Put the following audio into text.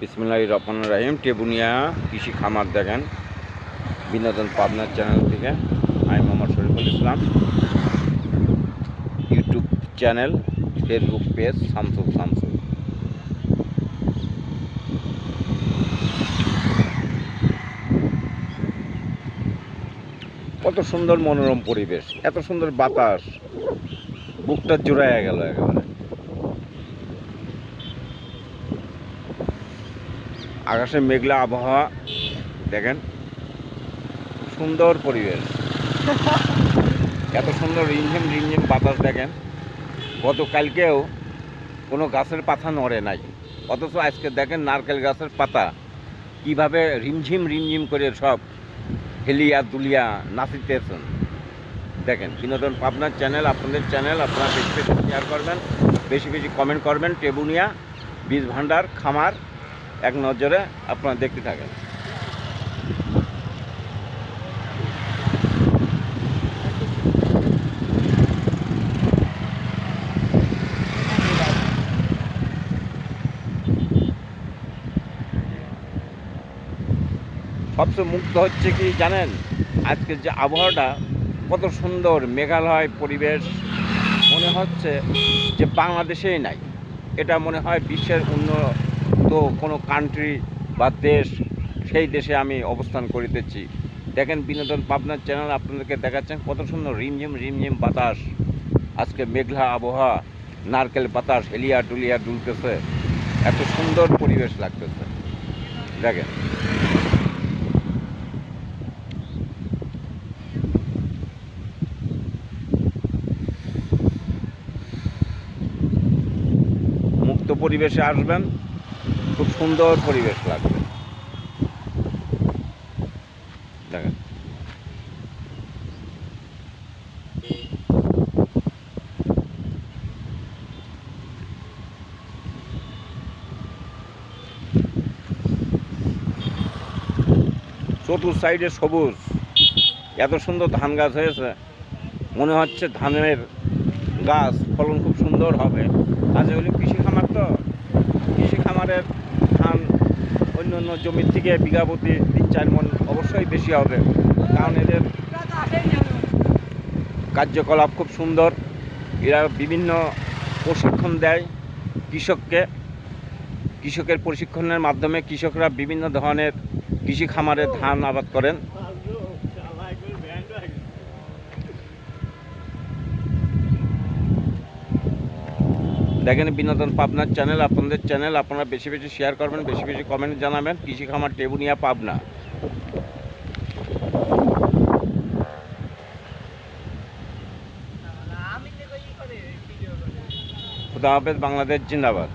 বিসমিল্লাহির রহমানির রহিম। টেবুনিয়া কৃষি খামার দেখেন বিনোদন পাবনার চ্যানেল থেকে। আমি Mohammad Shariful Islam. YouTube channel, Facebook page Shamsul. কত সুন্দর মনোরম পরিবেশ, এত সুন্দর বাতাস, বুকটা জোড়ায় গেল একেবারে। আকাশে মেঘলা আবহাওয়া দেখেন, সুন্দর পরিবেশ, এত সুন্দর রিমঝিম বাতাস দেখেন। গতকালকেও কোনো গাছের পাতা নড়ে নাই, অথচ আজকে দেখেন নারকেল গাছের পাতা কিভাবে রিমঝিম করে সব হেলিয়া দুলিয়া নাচিতেছেন। দেখেন বিনোদন পাবনার চ্যানেল, আপনাদের চ্যানেল। আপনারা বেশি বেশি শেয়ার করবেন, বেশি বেশি কমেন্ট করবেন। টেবুনিয়া বীজ ভাণ্ডার খামার এক নজরে আপনারা দেখতে থাকেন। সবচেয়ে মুগ্ধ হচ্ছে কি জানেন, আজকের যে আবহাওয়াটা কত সুন্দর, মেঘালয় পরিবেশ, মনে হচ্ছে যে বাংলাদেশেই নাই। এটা মনে হয় বিশ্বের উন্নত কোনো কান্ট্রি বা দেশ, সেই দেশে আমি অবস্থান করিতেছি। দেখেন বিনোদন পাবনার চ্যানেল আপনাদেরকে দেখাচ্ছেন কত সুন্দর রিমঝিম বাতাস। আজকে মেঘলা আবহাওয়া, নারকেল বাতাস হেলিয়া ডুলিয়া ডুলতেছে, এত সুন্দর পরিবেশ লাগতেছে দেখেন। মুক্ত পরিবেশে আসবেন, খুব সুন্দর পরিবেশ লাগবে দেখেন। চতুর সাইডে সবুজ, এত সুন্দর ধান গাছ হয়েছে, মনে হচ্ছে ধানের গাছ ফলন খুব সুন্দর হবে। আজ হলো কৃষি খামার, তো কৃষি খামারের ধান অন্য জমির থেকে বিঘা প্রতি 3-4 মণ অবশ্যই বেশি হবে, কারণ এদের কার্যকলাপ খুব সুন্দর। এরা বিভিন্ন প্রশিক্ষণ দেয় কৃষককে। কৃষকের প্রশিক্ষণের মাধ্যমে কৃষকরা বিভিন্ন ধরনের কৃষি খামারে ধান আবাদ করেন। দেখেন বিনোদন পাবনার চ্যানেল, আপনাদের চ্যানেল। আপনারা বেশি বেশি শেয়ার করবেন, বেশি বেশি কমেন্ট জানাবেন। কৃষি খামার টেবুনিয়া পাবনা। খুদা হাফেজ, বাংলাদেশ জিন্দাবাদ।